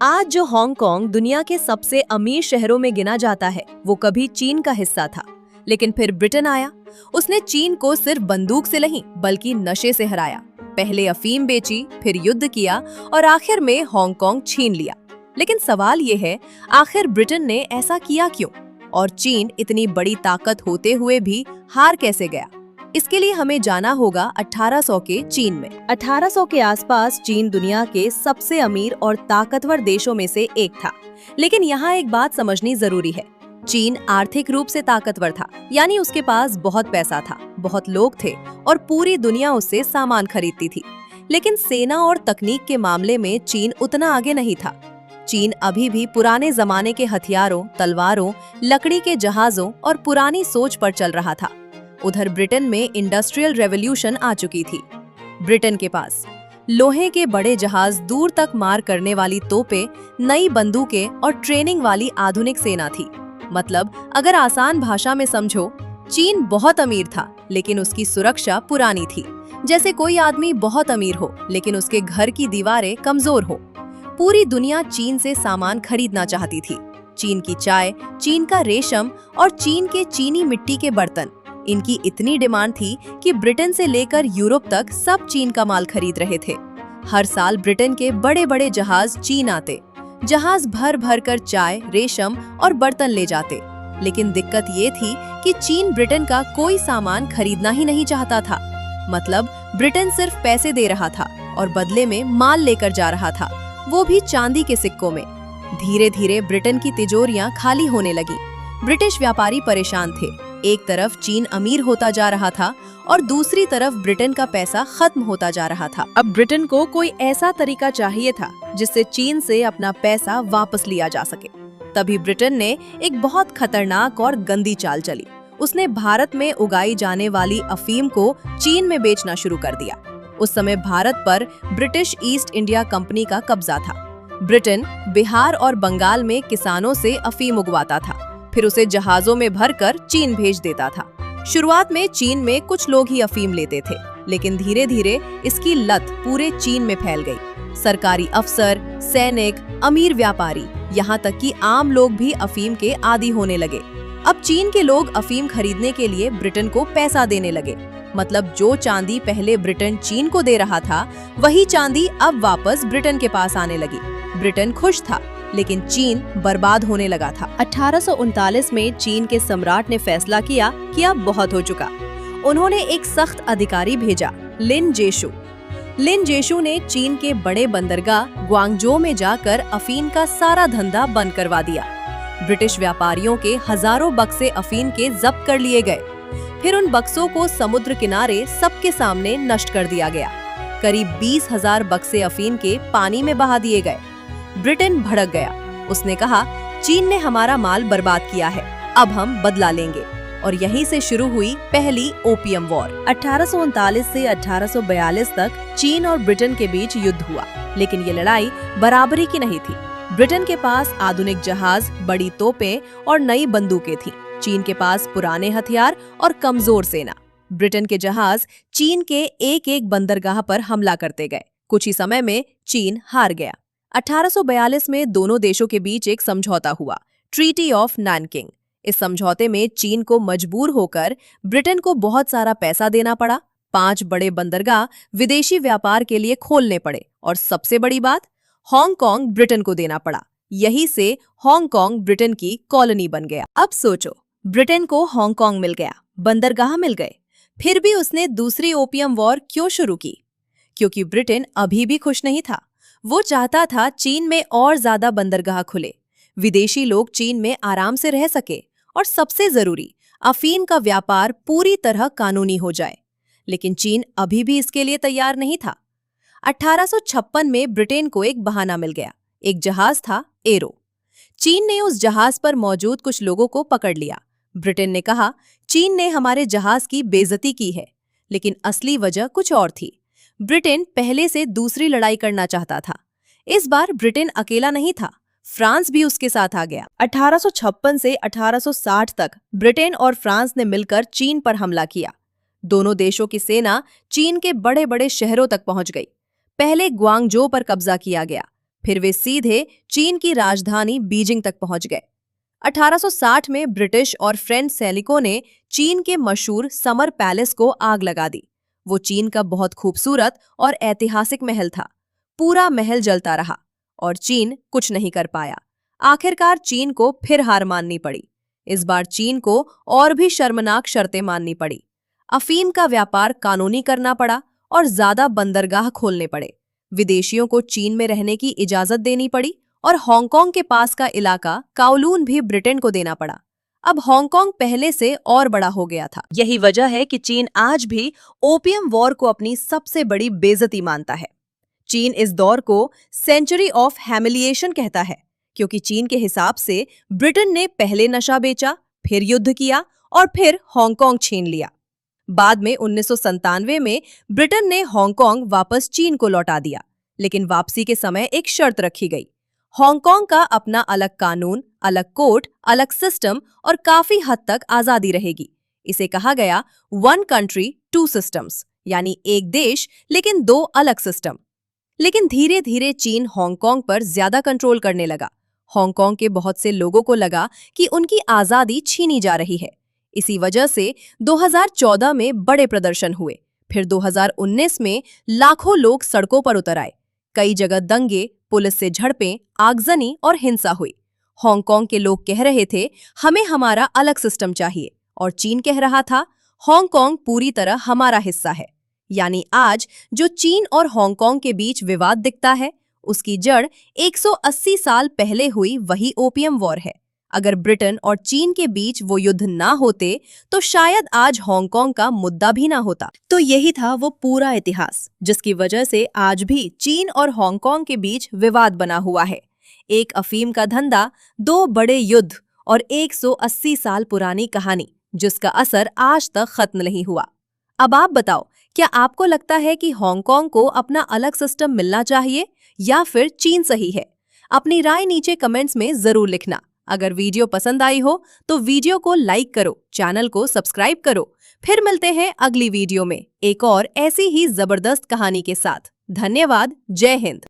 आज जो हांगकांग दुनिया के सबसे अमीर शहरों में गिना जाता है, वो कभी चीन का हिस्सा था। लेकिन फिर ब्रिटेन आया। उसने चीन को सिर्फ बंदूक से नहीं बल्कि नशे से हराया। पहले अफीम बेची, फिर युद्ध किया और आखिर में हांगकांग छीन लिया। लेकिन सवाल ये है, आखिर ब्रिटेन ने ऐसा किया क्यों? और चीन इतनी बड़ी ताकत होते हुए भी हार कैसे गया? इसके लिए हमें जाना होगा 1800 के चीन में। 1800 के आसपास चीन दुनिया के सबसे अमीर और ताकतवर देशों में से एक था। लेकिन यहाँ एक बात समझनी जरूरी है। चीन आर्थिक रूप से ताकतवर था, यानी उसके पास बहुत पैसा था, बहुत लोग थे और पूरी दुनिया उससे सामान खरीदती थी। लेकिन सेना और तकनीक के मामले में चीन उतना आगे नहीं था। चीन अभी भी पुराने जमाने के हथियारों, तलवारों, लकड़ी के जहाजों और पुरानी सोच पर चल रहा था। उधर ब्रिटेन में इंडस्ट्रियल रेवोल्यूशन आ चुकी थी। ब्रिटेन के पास लोहे के बड़े जहाज, दूर तक मार करने वाली तोपें, नई बंदूकें और ट्रेनिंग वाली आधुनिक सेना थी। मतलब अगर आसान भाषा में समझो, चीन बहुत अमीर था लेकिन उसकी सुरक्षा पुरानी थी। जैसे कोई आदमी बहुत अमीर हो लेकिन उसके घर की दीवारें कमजोर हो। पूरी दुनिया चीन से सामान खरीदना चाहती थी। चीन की चाय, चीन का रेशम और चीन के चीनी मिट्टी के बर्तन, इनकी इतनी डिमांड थी कि ब्रिटेन से लेकर यूरोप तक सब चीन का माल खरीद रहे थे। हर साल ब्रिटेन के बड़े बड़े जहाज चीन आते, जहाज भर भर कर चाय, रेशम और बर्तन ले जाते। लेकिन दिक्कत ये थी कि चीन ब्रिटेन का कोई सामान खरीदना ही नहीं चाहता था। मतलब ब्रिटेन सिर्फ पैसे दे रहा था और बदले में माल लेकर जा रहा था, वो भी चांदी के सिक्कों में। धीरे धीरे ब्रिटेन की तिजोरियां खाली होने लगी। ब्रिटिश व्यापारी परेशान थे। एक तरफ चीन अमीर होता जा रहा था और दूसरी तरफ ब्रिटेन का पैसा खत्म होता जा रहा था। अब ब्रिटेन को कोई ऐसा तरीका चाहिए था जिससे चीन से अपना पैसा वापस लिया जा सके। तभी ब्रिटेन ने एक बहुत खतरनाक और गंदी चाल चली। उसने भारत में उगाई जाने वाली अफीम को चीन में बेचना शुरू कर दिया। उस समय भारत पर ब्रिटिश ईस्ट इंडिया कंपनी का कब्जा था। ब्रिटेन बिहार और बंगाल में किसानों से अफीम उगवाता था, फिर उसे जहाजों में भरकर चीन भेज देता था। शुरुआत में चीन में कुछ लोग ही अफीम लेते थे, लेकिन धीरे धीरे इसकी लत पूरे चीन में फैल गई। सरकारी अफसर, सैनिक, अमीर व्यापारी, यहाँ तक कि आम लोग भी अफीम के आदी होने लगे। अब चीन के लोग अफीम खरीदने के लिए ब्रिटेन को पैसा देने लगे। मतलब जो चांदी पहले ब्रिटेन चीन को दे रहा था, वही चांदी अब वापस ब्रिटेन के पास आने लगी। ब्रिटेन खुश था, लेकिन चीन बर्बाद होने लगा था। 1839 में चीन के सम्राट ने फैसला किया कि अब बहुत हो चुका। उन्होंने एक सख्त अधिकारी भेजा, लिन जेशु। लिन जेशु ने चीन के बड़े बंदरगाह ग्वांगझो में जाकर अफीम का सारा धंधा बंद करवा दिया। ब्रिटिश व्यापारियों के हजारों बक्से अफीम के जब्त कर लिए गए। फिर उन बक्सों को समुद्र किनारे सबके सामने नष्ट कर दिया गया। करीब 20,000 बक्से अफीम के पानी में बहा दिए गए। ब्रिटेन भड़क गया। उसने कहा, चीन ने हमारा माल बर्बाद किया है, अब हम बदला लेंगे। और यहीं से शुरू हुई पहली ओपियम वॉर। 1839 से 1842 तक चीन और ब्रिटेन के बीच युद्ध हुआ। लेकिन ये लड़ाई बराबरी की नहीं थी। ब्रिटेन के पास आधुनिक जहाज, बड़ी तोपें और नई बंदूकें थीं। चीन के पास पुराने हथियार और कमजोर सेना। ब्रिटेन के जहाज चीन के एक एक बंदरगाह पर हमला करते गए। कुछ ही समय में चीन हार गया। 1842 में दोनों देशों के बीच एक समझौता हुआ, ट्रीटी ऑफ नैनकिंग। इस समझौते में चीन को मजबूर होकर ब्रिटेन को बहुत सारा पैसा देना पड़ा। 5 बड़े बंदरगाह विदेशी व्यापार के लिए खोलने पड़े और सबसे बड़ी बात, हांगकांग ब्रिटेन को देना पड़ा। यही से हांगकांग ब्रिटेन की कॉलोनी बन गया। अब सोचो, ब्रिटेन को हांगकांग मिल गया, बंदरगाह मिल गए, फिर भी उसने दूसरी ओपियम वॉर क्यों शुरू की? क्योंकि ब्रिटेन अभी भी खुश नहीं था। वो चाहता था चीन में और ज्यादा बंदरगाह खुले, विदेशी लोग चीन में आराम से रह सके और सबसे जरूरी, अफीम का व्यापार पूरी तरह कानूनी हो जाए। लेकिन चीन अभी भी इसके लिए तैयार नहीं था। 1856 में ब्रिटेन को एक बहाना मिल गया। एक जहाज था, एरो। चीन ने उस जहाज पर मौजूद कुछ लोगों को पकड़ लिया। ब्रिटेन ने कहा, चीन ने हमारे जहाज की बेइज्जती की है। लेकिन असली वजह कुछ और थी। ब्रिटेन पहले से दूसरी लड़ाई करना चाहता था। इस बार ब्रिटेन अकेला नहीं था, फ्रांस भी उसके साथ आ गया। 1856 से 1860 तक ब्रिटेन और फ्रांस ने मिलकर चीन पर हमला किया। दोनों देशों की सेना चीन के बड़े बड़े शहरों तक पहुंच गई। पहले ग्वांगझो पर कब्जा किया गया, फिर वे सीधे चीन की राजधानी बीजिंग तक पहुंच गए। 1860 में ब्रिटिश और फ्रेंच सैनिकों ने चीन के मशहूर समर पैलेस को आग लगा दी। वो चीन का बहुत खूबसूरत और ऐतिहासिक महल था। पूरा महल जलता रहा और चीन कुछ नहीं कर पाया। आखिरकार चीन को फिर हार माननी पड़ी। इस बार चीन को और भी शर्मनाक शर्तें माननी पड़ी। अफीम का व्यापार कानूनी करना पड़ा और ज्यादा बंदरगाह खोलने पड़े। विदेशियों को चीन में रहने की इजाजत देनी पड़ी और हांगकांग के पास का इलाका काओलून भी ब्रिटेन को देना पड़ा। अब हांगकांग पहले से और बड़ा हो गया था। यही वजह है कि चीन आज भी ओपियम वॉर को अपनी सबसे बड़ी बेइज्जती मानता है। चीन इस दौर को सेंचुरी ऑफ ह्यूमिलिएशन कहता है, क्योंकि चीन के हिसाब से ब्रिटेन ने पहले नशा बेचा, फिर युद्ध किया और फिर हांगकांग छीन लिया। बाद में 1997 में ब्रिटेन ने हांगकांग वापस चीन को लौटा दिया, लेकिन वापसी के समय एक शर्त रखी गई। हांगकांग का अपना अलग कानून, अलग कोर्ट, अलग सिस्टम और काफी हद तक आजादी रहेगी। इसे कहा गया 1 कंट्री 2 सिस्टम्स, यानी एक देश लेकिन 2 अलग सिस्टम। लेकिन धीरे धीरे चीन हांगकांग पर ज्यादा कंट्रोल करने लगा। हांगकांग के बहुत से लोगों को लगा कि उनकी आजादी छीनी जा रही है। इसी वजह से 2014 में बड़े प्रदर्शन हुए। फिर 2019 में लाखों लोग सड़कों पर उतर आए। कई जगह दंगे, पुलिस से झड़पें, आगजनी और हिंसा हुई। हांगकांग के लोग कह रहे थे, हमें हमारा अलग सिस्टम चाहिए, और चीन कह रहा था, हांगकांग पूरी तरह हमारा हिस्सा है। यानी आज जो चीन और हांगकांग के बीच विवाद दिखता है, उसकी जड़ 180 साल पहले हुई वही ओपियम वॉर है। अगर ब्रिटेन और चीन के बीच वो युद्ध ना होते तो शायद आज हांगकांग का मुद्दा भी ना होता। तो यही था वो पूरा इतिहास जिसकी वजह से आज भी चीन और हांगकांग के बीच विवाद बना हुआ है। एक अफीम का धंधा, 2 बड़े युद्ध और 180 साल पुरानी कहानी जिसका असर आज तक खत्म नहीं हुआ। अब आप बताओ, क्या आपको लगता है कि हांगकांग को अपना अलग सिस्टम मिलना चाहिए या फिर चीन सही है? अपनी राय नीचे कमेंट्स में जरूर लिखना। अगर वीडियो पसंद आई हो तो वीडियो को लाइक करो, चैनल को सब्सक्राइब करो। फिर मिलते हैं अगली वीडियो में एक और ऐसी ही जबरदस्त कहानी के साथ। धन्यवाद। जय हिंद।